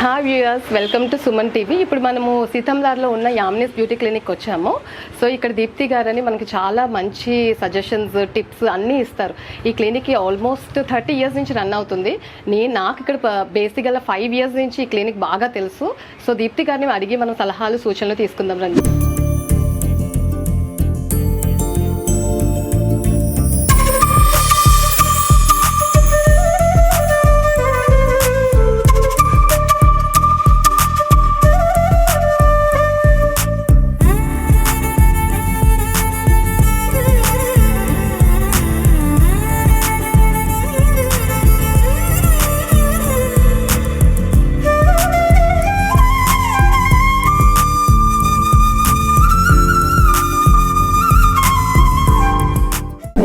Hi viewers, welcome to Suman TV. ఇప్పుడు మనము సీతంలార్లో ఉన్న యామ్నిస్ బ్యూటీ క్లినిక్ వచ్చాము. సో ఇక్కడ దీప్తి గారని మనకి చాలా మంచి సజెషన్స్, టిప్స్ అన్నీ ఇస్తారు. ఈ క్లినిక్ ఆల్మోస్ట్ 30 years నుంచి రన్ అవుతుంది. నాకు ఇక్కడ బేసిక్గా 5 years నుంచి ఈ క్లినిక్ బాగా తెలుసు. సో దీప్తి గారిని అడిగి మనం సలహాలు, సూచనలు తీసుకుందాం రండి.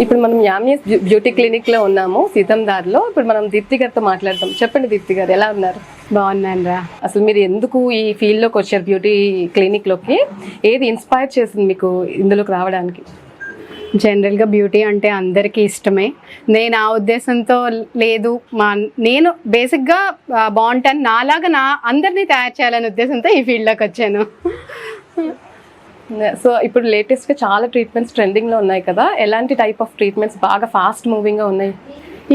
ఇప్పుడు మనం యామ్నిస్ బ్యూటీ క్లినిక్ లో ఉన్నాము సీతందార్లో. ఇప్పుడు మనం దీప్తి గారితో మాట్లాడతాం. చెప్పండి దీప్తి గారు, ఎలా ఉన్నారు? బాగున్నాను రా. అసలు మీరు ఎందుకు ఈ ఫీల్డ్ లోకి వచ్చారు, బ్యూటీ క్లినిక్ లోకి? ఏది ఇన్స్పైర్ చేసింది మీకు ఇందులోకి రావడానికి? జనరల్గా బ్యూటీ అంటే అందరికీ ఇష్టమే. నేను ఆ ఉద్దేశంతో లేదు, నేను బేసిక్గా బాగుంటాను, నాలాగా అందరినీ తయారు చేయాలనే ఉద్దేశంతో ఈ ఫీల్డ్లోకి వచ్చాను. సో ఇప్పుడు లేటెస్ట్గా చాలా ట్రీట్మెంట్స్ ట్రెండింగ్లో ఉన్నాయి కదా, ఎలాంటి టైప్ ఆఫ్ ట్రీట్మెంట్స్ బాగా ఫాస్ట్ మూవింగ్గా ఉన్నాయి?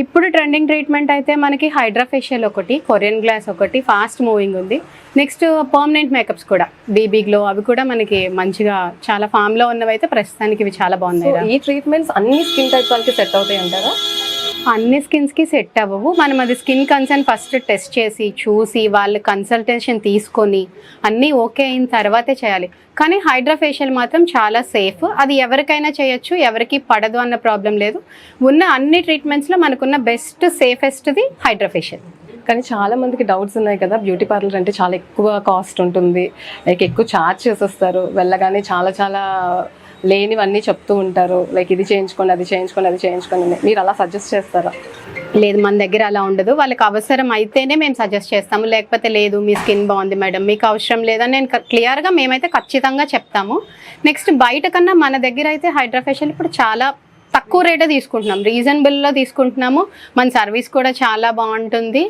ఇప్పుడు ట్రెండింగ్ ట్రీట్మెంట్ అయితే మనకి హైడ్రా ఫేషియల్ ఒకటి, కొరియన్ గ్లాస్ ఒకటి ఫాస్ట్ మూవింగ్ ఉంది. నెక్స్ట్ పర్మనెంట్ మేకప్స్ కూడా, బీబీ గ్లో, అవి కూడా మనకి మంచిగా చాలా ఫామ్లో ఉన్నవి అయితే ప్రస్తుతానికి ఇవి చాలా బాగున్నాయి. ఈ ట్రీట్మెంట్స్ అన్ని స్కిన్ టైప్ వాళ్ళకి సెట్ అవుతాయి అంటారా? అన్ని స్కిన్స్కి సెట్ అవ్వవు. మనం అది స్కిన్ కన్సర్న్ ఫస్ట్ టెస్ట్ చేసి చూసి వాళ్ళ కన్సల్టేషన్ తీసుకొని అన్నీ ఓకే అయిన తర్వాతే చేయాలి. కానీ హైడ్రా ఫేషియల్ మాత్రం చాలా సేఫ్. అది ఎవరికైనా చేయొచ్చు, ఎవరికి పడదు అన్న ప్రాబ్లం లేదు. ఉన్న అన్ని ట్రీట్మెంట్స్లో మనకున్న బెస్ట్ సేఫెస్ట్ది హైడ్రా ఫేషియల్. కానీ చాలా మందికి డౌట్స్ ఉన్నాయి కదా, బ్యూటీ పార్లర్ అంటే చాలా ఎక్కువ కాస్ట్ ఉంటుంది, లైక్ ఎక్కువ ఛార్జ్ చేసేస్తారు, వెళ్ళగానే చాలా చాలా లేనివన్నీ చెప్తూ ఉంటారు, లైక్ ఇది చేయించుకోండి, అది చేయించుకోండి, అది చేయించుకోండి. మీరు అలా సజెస్ట్ చేస్తారా? లేదు, మన దగ్గర అలా ఉండదు. వాళ్ళకి అవసరం అయితేనే మేము సజెస్ట్ చేస్తాము, లేకపోతే లేదు మీ స్కిన్ బాగుంది మేడం, మీకు అవసరం లేదని నేను క్లియర్గా మేమైతే ఖచ్చితంగా చెప్తాము. నెక్స్ట్ బయట కన్నా మన దగ్గర అయితే హైడ్రా ఫేషియల్ ఇప్పుడు చాలా తక్కువ రేటే తీసుకుంటున్నాం, రీజనబుల్లో తీసుకుంటున్నాము. మన సర్వీస్ కూడా చాలా బాగుంటుంది.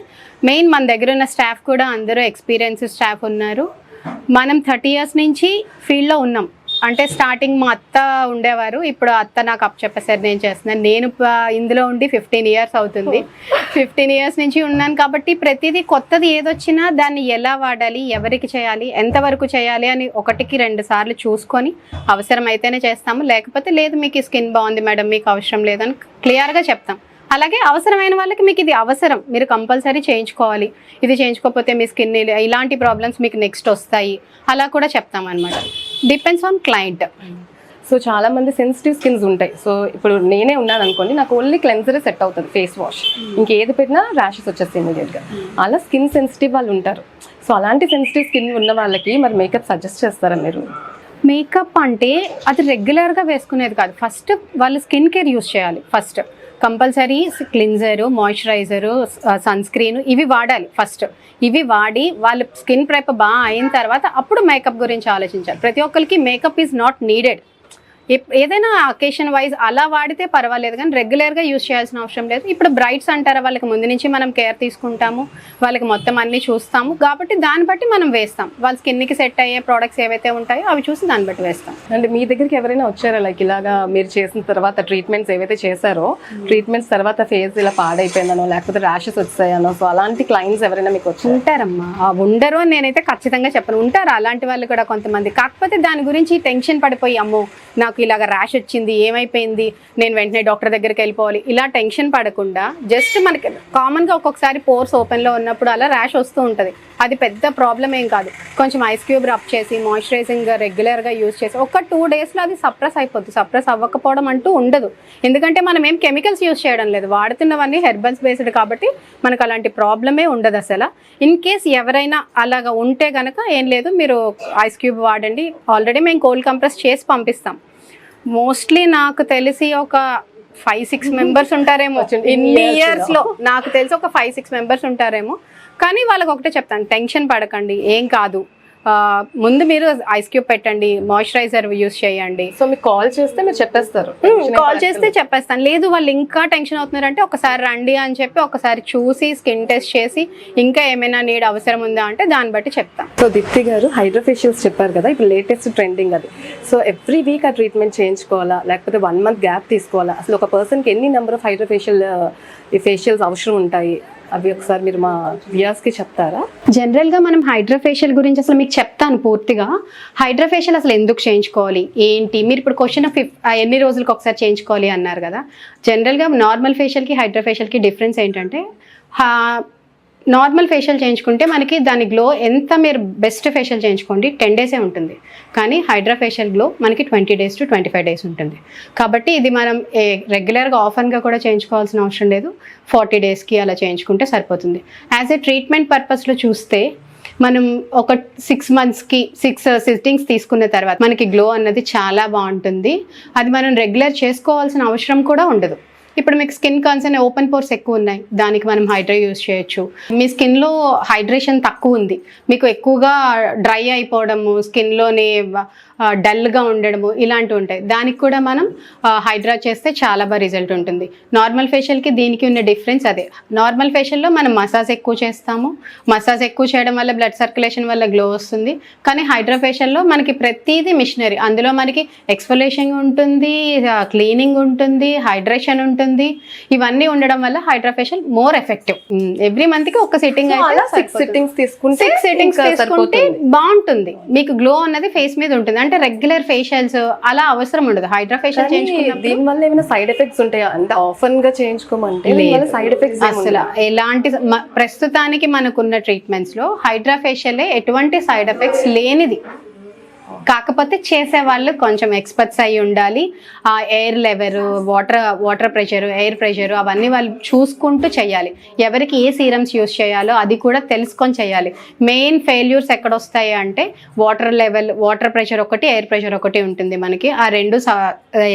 మెయిన్ మన దగ్గర ఉన్న స్టాఫ్ కూడా అందరూ ఎక్స్పీరియన్స్ స్టాఫ్ ఉన్నారు. మనం 30 years నుంచి ఫీల్డ్లో ఉన్నాం. అంటే స్టార్టింగ్ మా అత్త ఉండేవారు, ఇప్పుడు అత్త నాకు అప్ చెప్పేసరి నేను చేస్తున్నాను. నేను ఇందులో ఉండి 15 years అవుతుంది. 15 years నుంచి ఉన్నాను కాబట్టి ప్రతిదీ కొత్తది ఏదొచ్చినా దాన్ని ఎలా వాడాలి, ఎవరికి చేయాలి, ఎంతవరకు చేయాలి అని 1-2 సార్లు చూసుకొని అవసరం అయితేనే చేస్తాము, లేకపోతే లేదు మీకు స్కిన్ బాగుంది మేడం, మీకు అవసరం లేదని క్లియర్గా చెప్తాం. అలాగే అవసరమైన వాళ్ళకి మీకు ఇది అవసరం, మీరు కంపల్సరీ చేయించుకోవాలి, ఇది చేయించుకోకపోతే మీ స్కిన్ ఇలాంటి ప్రాబ్లమ్స్ మీకు నెక్స్ట్ వస్తాయి, అలా కూడా చెప్తాం అనమాట. Depends on client. సో చాలా మంది సెన్సిటివ్ స్కిన్స్ ఉంటాయి. సో ఇప్పుడు నేనే ఉన్నాను అనుకోండి, నాకు ఓన్లీ క్లెన్జరే సెట్ అవుతుంది, ఫేస్ వాష్, ఇంకేది పెట్టినా ర్యాషెస్ వచ్చేస్తాయి ఇమీడియట్గా. అలా స్కిన్ సెన్సిటివ్ వాళ్ళు ఉంటారు. సో అలాంటి సెన్సిటివ్ స్కిన్ ఉన్న వాళ్ళకి మరి మేకప్ సజెస్ట్ చేస్తారా మీరు? మేకప్ అంటే అది రెగ్యులర్గా వేసుకునేది కాదు, ఫస్ట్ వాళ్ళు స్కిన్ కేర్ యూస్ చేయాలి. First compulsory cleanser, moisturiser, sunscreen ఇవి వాడాలి. ఫస్ట్ ఇవి వాడి వాళ్ళ స్కిన్ ప్రెప్ బాగా అయిన తర్వాత అప్పుడు మేకప్ గురించి ఆలోచించాలి. ప్రతి ఒక్కరికి మేకప్ ఈజ్ నాట్ నీడెడ్. ఏదైనా అకేషన్ వైజ్ అలా వాడితే పర్వాలేదు, కానీ రెగ్యులర్గా యూజ్ చేయాల్సిన అవసరం లేదు. ఇప్పుడు బ్రైట్స్ అంటారా, వాళ్ళకి ముందు నుంచి మనం కేర్ తీసుకుంటాము, వాళ్ళకి మొత్తం అన్నీ చూస్తాము కాబట్టి దాన్ని బట్టి మనం వేస్తాం. వాళ్ళ స్కిన్కి సెట్ అయ్యే ప్రోడక్ట్స్ ఏవైతే ఉంటాయో అవి చూసి దాన్ని బట్టి వేస్తాం. అంటే మీ దగ్గరికి ఎవరైనా వచ్చారా, లైక్ ఇలాగా మీరు చేసిన తర్వాత ట్రీట్మెంట్స్ ఏవైతే చేశారో, ట్రీట్మెంట్స్ తర్వాత ఫేస్ ఇలా పాడైపోయిందనో లేకపోతే ర్యాషెస్ వచ్చాయనో, సో అలాంటి క్లయింట్స్ ఎవరైనా మీకు వచ్చి ఉంటారమ్మా? ఉండరు అని నేనైతే ఖచ్చితంగా చెప్పను, ఉంటారు అలాంటి వాళ్ళు కూడా కొంతమంది. కాకపోతే దాని గురించి టెన్షన్ పడిపోయి అమ్మో నాకు ఇలాగ ర్యాష్ వచ్చింది, ఏమైపోయింది, నేను వెంటనే డాక్టర్ దగ్గరికి వెళ్ళిపోవాలి, ఇలా టెన్షన్ పడకుండా జస్ట్ మనకి కామన్గా ఒక్కొక్కసారి పోర్స్ ఓపెన్లో ఉన్నప్పుడు అలా ర్యాష్ వస్తూ ఉంటుంది. అది పెద్ద ప్రాబ్లం ఏం కాదు. కొంచెం ఐస్ క్యూబ్ రబ్ చేసి మాయిశ్చరైజింగ్ రెగ్యులర్గా యూజ్ చేసి ఒక 2 daysలో అది సప్రెస్ అయిపోద్ది. సప్రెస్ అవ్వకపోవడం అంటూ ఉండదు, ఎందుకంటే మనం ఏం కెమికల్స్ యూజ్ చేయడం లేదు, వాడుతున్నవన్నీ హెర్బల్స్ బేస్డ్ కాబట్టి మనకు అలాంటి ప్రాబ్లమే ఉండదు అసలు. ఇన్ కేస్ ఎవరైనా అలాగా ఉంటే కనుక ఏం లేదు, మీరు ఐస్ క్యూబ్ వాడండి. ఆల్రెడీ మేము కోల్డ్ కంప్రెస్ చేసి పంపిస్తాం. మోస్ట్లీ నాకు తెలిసి ఒక 5-6 members ఉంటారేమో ఇన్ని ఇయర్స్లో, నాకు తెలిసి ఒక 5-6 members ఉంటారేమో. కానీ వాళ్ళకి ఒకటే చెప్తాను, టెన్షన్ పడకండి, ఏం కాదు, ముందు మీరు ఐస్ క్యూబ్ పెట్టండి, మాయిశ్చరైజర్ యూస్ చేయండి. సో మీకు కాల్ చేస్తే మీరు చెప్పేస్తారు, కాల్ చేస్తే చెప్పేస్తాను. లేదు వాళ్ళు ఇంకా టెన్షన్ అవుతున్నారంటే ఒకసారి రండి అని చెప్పి ఒకసారి చూసి స్కిన్ టెస్ట్ చేసి ఇంకా ఏమైనా నీడ్ అవసరం ఉందా అంటే దాన్ని బట్టి చెప్తాం. సో దీప్తి గారు హైడ్రోఫేషియల్స్ చెప్పారు కదా, ఇప్పుడు లేటెస్ట్ ట్రెండింగ్ అది. సో ఎవ్రీ వీక్ ఆ ట్రీట్మెంట్ చేయించుకోవాలా లేకపోతే 1 month గ్యాప్ తీసుకోవాలా? అసలు ఒక పర్సన్కి ఎన్ని నెంబర్ ఆఫ్ ఫేషియల్స్ అవసరం ఉంటాయి? అవి ఒకసారి మీరు మా వ్యూయర్స్కి చెప్తారా? జనరల్గా మనం హైడ్రోఫేషియల్ గురించి అసలు మీకు చెప్తాను పూర్తిగా. హైడ్రోఫేషియల్ అసలు ఎందుకు చేయించుకోవాలి ఏంటి, మీరు ఇప్పుడు క్వశ్చన్ ఎన్ని రోజులకు ఒకసారి చేయించుకోవాలి అన్నారు కదా. జనరల్గా నార్మల్ ఫేషియల్కి హైడ్రోఫేషియల్కి డిఫరెన్స్ ఏంటంటే, నార్మల్ ఫేషియల్ చేయించుకుంటే మనకి దాని గ్లో ఎంత మీరు బెస్ట్ ఫేషియల్ చేయించుకోండి 10 days ఉంటుంది. కానీ హైడ్రోఫేషియల్ గ్లో మనకి 20 days to 25 days ఉంటుంది. కాబట్టి ఇది మనం రెగ్యులర్గా ఆఫన్గా కూడా చేయించుకోవాల్సిన అవసరం లేదు. 40 daysకి అలా చేయించుకుంటే సరిపోతుంది. యాజ్ ఏ ట్రీట్మెంట్ పర్పస్లో చూస్తే మనం ఒక 6 monthsకి 6 సిట్టింగ్స్ తీసుకున్న తర్వాత మనకి గ్లో అన్నది చాలా బాగుంటుంది. అది మనం రెగ్యులర్ చేసుకోవాల్సిన అవసరం కూడా ఉండదు. ఇప్పుడు మీకు స్కిన్ కన్సర్న్ ఓపెన్ పోర్స్ ఎక్కువ ఉన్నాయి, దానికి మనం హైడ్రా యూస్ చేయొచ్చు. మీ స్కిన్లో హైడ్రేషన్ తక్కువ ఉంది, మీకు ఎక్కువగా డ్రై అయిపోవడము, స్కిన్లోని డల్గా ఉండడము ఇలాంటివి ఉంటాయి, దానికి కూడా మనం హైడ్రా చేస్తే చాలా బాగా రిజల్ట్ ఉంటుంది. నార్మల్ ఫేషియల్కి దీనికి ఉన్న డిఫరెన్స్ అదే. నార్మల్ ఫేషియల్లో మనం మసాజ్ ఎక్కువ చేస్తాము, మసాజ్ ఎక్కువ చేయడం వల్ల బ్లడ్ సర్క్యులేషన్ వల్ల గ్లో వస్తుంది. కానీ హైడ్రా ఫేషియల్లో మనకి ప్రతిదీ మిషనరీ, అందులో మనకి ఎక్స్ఫోలేషన్ ఉంటుంది, క్లీనింగ్ ఉంటుంది, హైడ్రేషన్ ఉంటుంది. ఇవన్నీ ఉండడం వల్ల hydra facial more effective. Every మంత్కి ఒక సిట్టింగ్ అయితే 6 sittings తీసుకుంటే బాగుంటుంది, మీకు గ్లో అన్నది ఫేస్ మీద ఉంటుంది. అంటే రెగ్యులర్ ఫేషియల్స్ అలా అవసరం ఉండదు. హైడ్రా ఫేషియల్ చేయించుకున్నప్పుడు దీని వల్ల ఏమైనా సైడ్ ఎఫెక్ట్స్ ఉంటాయా? అంటే ఆఫన్ గా చేయించుకోమంటే సైడ్ ఎఫెక్ట్స్ అసలు ఎలాంటి ప్రస్తుతానికి మనకున్న ట్రీట్మెంట్స్ లో హైడ్రా ఫేషియల్ ఎటువంటి సైడ్ ఎఫెక్ట్స్ లేనిది. కాకపోతే చేసే వాళ్ళు కొంచెం ఎక్స్పర్ట్స్ అయి ఉండాలి. ఆ air level, water pressure, air pressure అవన్నీ వాళ్ళు చూసుకుంటూ చేయాలి. ఎవరికి ఏ సీరమ్స్ యూస్ చేయాలో అది కూడా తెలుసుకొని చేయాలి. మెయిన్ ఫెయిల్యూర్స్ ఎక్కడ వస్తాయి అంటే వాటర్ లెవెల్, వాటర్ ప్రెషర్ ఒకటి, ఎయిర్ ప్రెషర్ ఒకటి ఉంటుంది మనకి. ఆ రెండు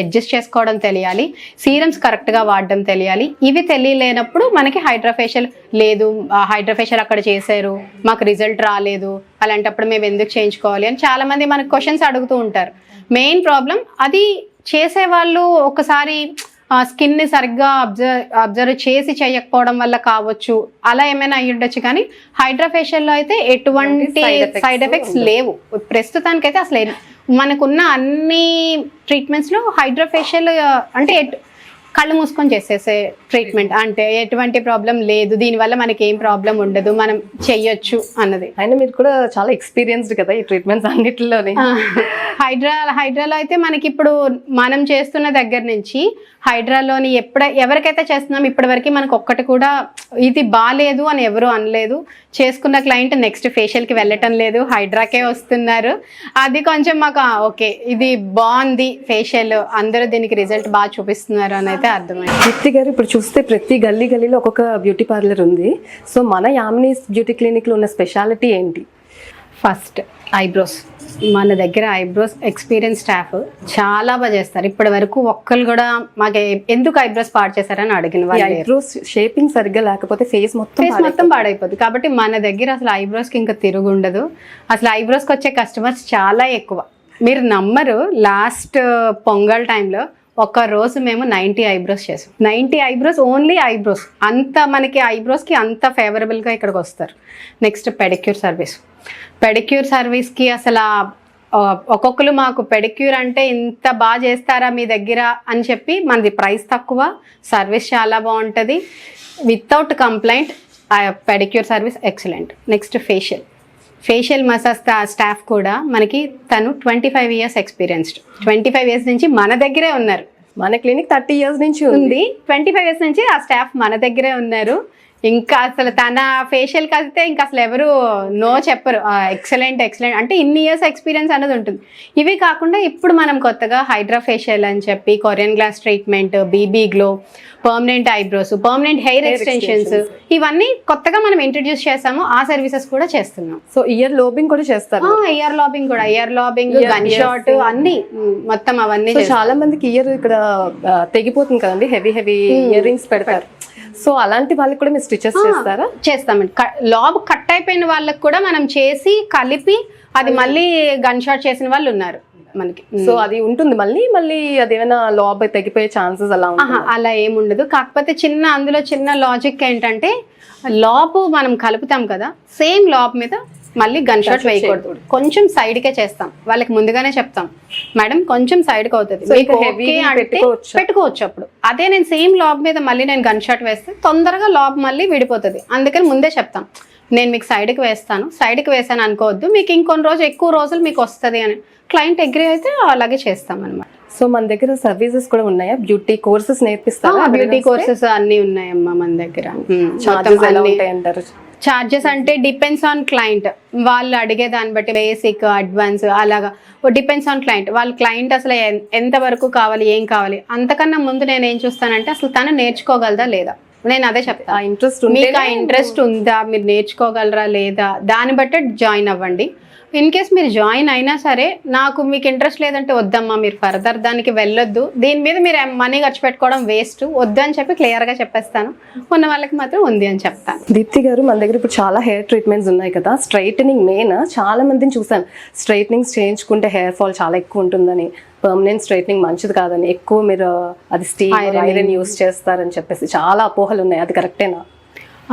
అడ్జస్ట్ చేసుకోవడం తెలియాలి, సీరమ్స్ కరెక్ట్గా వాడడం తెలియాలి. ఇవి తెలియలేనప్పుడు మనకి హైడ్రా ఫేషియల్ లేదు, హైడ్రా ఫేషియల్ అక్కడ చేశారు మాకు రిజల్ట్ రాలేదు, అలాంటప్పుడు మేము ఎందుకు చేయించుకోవాలి అని చాలా మంది మనకు క్వశ్చన్స్ అడుగుతూ ఉంటారు. మెయిన్ ప్రాబ్లం అది చేసేవాళ్ళు ఒకసారి స్కిన్ని సరిగ్గా అబ్జర్వ్ చేసి చేయకపోవడం వల్ల కావచ్చు, అలా ఏమైనా అయ్యి ఉండొచ్చు. కానీ హైడ్రా ఫేషియల్లో అయితే ఎటువంటి సైడ్ ఎఫెక్ట్స్ లేవు ప్రస్తుతానికైతే. అసలు మనకున్న అన్ని ట్రీట్మెంట్స్లో హైడ్రా ఫేషియల్ అంటే కళ్ళు మూసుకొని చేసేసే ట్రీట్మెంట్, అంటే ఎటువంటి ప్రాబ్లం లేదు, దీనివల్ల మనకి ఏం ప్రాబ్లం ఉండదు, మనం చెయ్యొచ్చు అన్నది. అయినా మీరు కూడా చాలా ఎక్స్పీరియన్స్డ్ కదా ఈ ట్రీట్మెంట్స్ అన్నిటిలోనే. హైడ్రాలో అయితే మనకి ఇప్పుడు మనం చేస్తున్న దగ్గర నుంచి హైడ్రాలోని ఎవరికైతే చేస్తున్నాం ఇప్పటివరకు మనకు ఒక్కటి కూడా ఇది బాగాలేదు అని ఎవరు అనలేదు. చేసుకున్న క్లయింట్ నెక్స్ట్ ఫేషియల్కి వెళ్ళటం లేదు, హైడ్రాకే వస్తున్నారు. అది కొంచెం మాకు ఓకే ఇది బాగుంది ఫేషియల్, అందరూ దీనికి రిజల్ట్ బాగా చూపిస్తున్నారు అని అయితే అర్థమైంది. దీప్తి గారు ఇప్పుడు చూస్తే ప్రతి గల్లీలో ఒక్కొక్క బ్యూటీ పార్లర్ ఉంది. సో మన యామినీస్ బ్యూటీ క్లినిక్లో ఉన్న స్పెషాలిటీ ఏంటి? First eyebrows. మన దగ్గర ఐబ్రోస్ ఎక్స్పీరియన్స్ స్టాఫ్ చాలా బాగా చేస్తారు. ఇప్పటి వరకు ఒక్కరు కూడా మాకు ఎందుకు ఐబ్రోస్ పాడు చేశారని అడిగిన వాళ్ళు. ఐబ్రోస్ షేపింగ్ సరిగ్గా లేకపోతే ఫేస్ మొత్తం పాడైపోతుంది. కాబట్టి మన దగ్గర అసలు ఐబ్రోస్కి ఇంకా తిరుగుండదు. అసలు ఐబ్రోస్కి వచ్చే కస్టమర్స్ చాలా ఎక్కువ. మీరు నమ్మరు, లాస్ట్ పొంగల్ టైంలో ఒక రోజు మేము 90 ఐబ్రోస్ చేసాం. 90 ఐబ్రోస్, ఓన్లీ ఐబ్రోస్. అంత మనకి ఐబ్రోస్కి అంత ఫేవరబుల్గా ఇక్కడికి వస్తారు. నెక్స్ట్ పెడిక్యూర్ సర్వీస్కి అసలు ఒక్కొక్కరు మాకు పెడిక్యూర్ అంటే ఇంత బాగా చేస్తారా మీ దగ్గర అని చెప్పి, మనది ప్రైస్ తక్కువ, సర్వీస్ చాలా బాగుంటుంది, without complaint. Pedicure service excellent. Next facial massage staff కూడా మనకి తను 25 years ఎక్స్పీరియన్స్డ్. 25 years నుంచి మన దగ్గరే ఉన్నారు. మన క్లినిక్ 30 years నుంచి ఉంది. 25 years నుంచి ఆ స్టాఫ్ మన దగ్గరే ఉన్నారు. ఇంకా అసలు తన ఫేషియల్ కలిస్తే ఇంకా అసలు ఎవరు నో చెప్పరు. ఎక్సలెంట్ అంటే ఇన్ని ఇయర్స్ ఎక్స్పీరియన్స్ అనేది ఉంటుంది. ఇవి కాకుండా ఇప్పుడు మనం కొత్తగా హైడ్రా ఫేషియల్ అని చెప్పి, Korean glass treatment, BB glow, permanent eyebrows, permanent hair extensions, ఇవన్నీ కొత్తగా మనం ఇంట్రడ్యూస్ చేస్తాము. ఆ సర్వీసెస్ కూడా చేస్తున్నాం. సో ఇయర్ లోబింగ్ కూడా చేస్తారు. ఇయర్ లాబింగ్, గన్ షాట్ అన్ని మొత్తం అవన్నీ. చాలా మందికి ఇయర్ ఇక్కడ తెగిపోతుంది కదండి, హెవీ ఇయర్ రింగ్స్ పెడతారు. సో అలాంటి వాళ్ళకి కూడా మీరు స్టిచెస్ చేస్తారా? చేస్తామండి. లాబ్ కట్ అయిపోయిన వాళ్ళకి కూడా మనం చేసి కలిపి అది మళ్ళీ గన్ షాట్ చేసిన వాళ్ళు ఉన్నారు మనకి. సో అది ఉంటుంది మళ్ళీ మళ్ళీ అదేమైనా లాబ్ తెగిపోయే ఛాన్సెస్ అలా ఉంటాయి? అలా ఏముండదు. కాకపోతే అందులో చిన్న లాజిక్ ఏంటంటే లాబ్ మనం కలుపుతాం కదా, సేమ్ లాబ్ మీద మళ్ళీ గన్ షాట్ వేయకూడదు, కొంచెం సైడ్కే చేస్తాం. వాళ్ళకి ముందుగానే చెప్తాం, మేడం కొంచెం సైడ్కి అవుతుంది, మీకు ఓకే అంటే పెట్టుకోవచ్చు. అప్పుడు అదే నేను సేమ్ లాబ్ మీద మళ్ళీ నేను గన్ షాట్ వేస్తే తొందరగా లాబ్ మళ్ళీ విడిపోతుంది. అందుకని ముందే చెప్తాం, నేను మీకు సైడ్కి వేసాను అనుకోవద్దు, మీకు ఇంకొన్ని ఎక్కువ రోజులు మీకు వస్తుంది అని. క్లయింట్ అగ్రీ అయితే అలాగే చేస్తాం అనమాట. సో మన దగ్గర సర్వీసెస్ కూడా ఉన్నాయా? బ్యూటీ కోర్సెస్ నేర్పిస్తారా? బ్యూటీ కోర్సెస్ అన్ని ఉన్నాయమ్మా మన దగ్గర. చార్జెస్ అంటే డిపెండ్స్ ఆన్ క్లయింట్, వాళ్ళు అడిగే దాన్ని బట్టి బేసిక్, అడ్వాన్స్ అలాగా డిపెండ్స్ ఆన్ క్లయింట్. వాళ్ళ క్లయింట్ అసలు ఎంత వరకు కావాలి, ఏం కావాలి, అంతకన్నా ముందు నేను ఏం చూస్తానంటే అసలు తను నేర్చుకోగలదా లేదా, నేను అదే చెప్తాను. ఇంట్రెస్ట్ ఉందా, మీరు నేర్చుకోగలరా లేదా, దాన్ని బట్టి జాయిన్ అవ్వండి. ఇన్ కేస్ మీరు జాయిన్ అయినా సరే మీకు ఇంట్రెస్ట్ లేదంటే వద్దమ్మా, మీరు ఫర్దర్ దానికి వెళ్ళొద్దు, దీని మీద మీరు మనీ ఖర్చు పెట్టుకోవడం వేస్ట్, వద్దు అని చెప్పి క్లియర్గా చెప్పేస్తాను. ఉన్న వాళ్ళకి మాత్రం ఉంది అని చెప్తాను. దీప్తి గారు, మన దగ్గర ఇప్పుడు చాలా హెయిర్ ట్రీట్మెంట్స్ ఉన్నాయి కదా, స్ట్రైటనింగ్ మెయిన్. చాలా మందిని చూసాను స్ట్రైట్నింగ్స్ చేయించుకుంటే హెయిర్ ఫాల్ చాలా ఎక్కువ ఉంటుందని, పర్మనెంట్ స్ట్రైట్నింగ్ మంచిది కాదని, ఎక్కువ మీరు అది స్టీమ్ ఐరన్ యూస్ చేస్తారని చెప్పేసి చాలా అపోహలు ఉన్నాయి. అది కరెక్టేనా?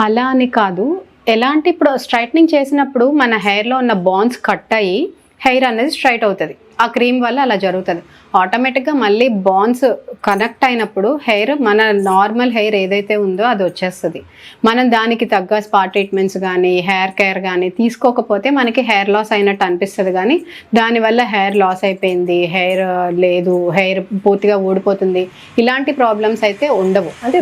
అలా అని కాదు. ఎలాంటి ఇప్పుడు స్ట్రైట్నింగ్ చేసినప్పుడు మన హెయిర్లో ఉన్న బాండ్స్ కట్ అయ్యి హెయిర్ అనేది స్ట్రైట్ అవుతుంది. ఆ క్రీమ్ వల్ల అలా జరుగుతుంది. ఆటోమేటిక్గా మళ్ళీ బాండ్స్ కనెక్ట్ అయినప్పుడు హెయిర్, మన నార్మల్ హెయిర్ ఏదైతే ఉందో అది వచ్చేస్తుంది. మనం దానికి తగ్గ స్పా ట్రీట్మెంట్స్ కానీ హెయిర్ కేర్ కానీ తీసుకోకపోతే మనకి హెయిర్ లాస్ అయినట్టు అనిపిస్తుంది. కానీ దానివల్ల హెయిర్ లాస్ అయిపోయింది, హెయిర్ లేదు, హెయిర్ పూర్తిగా ఊడిపోతుంది, ఇలాంటి ప్రాబ్లమ్స్ అయితే ఉండవు. అంటే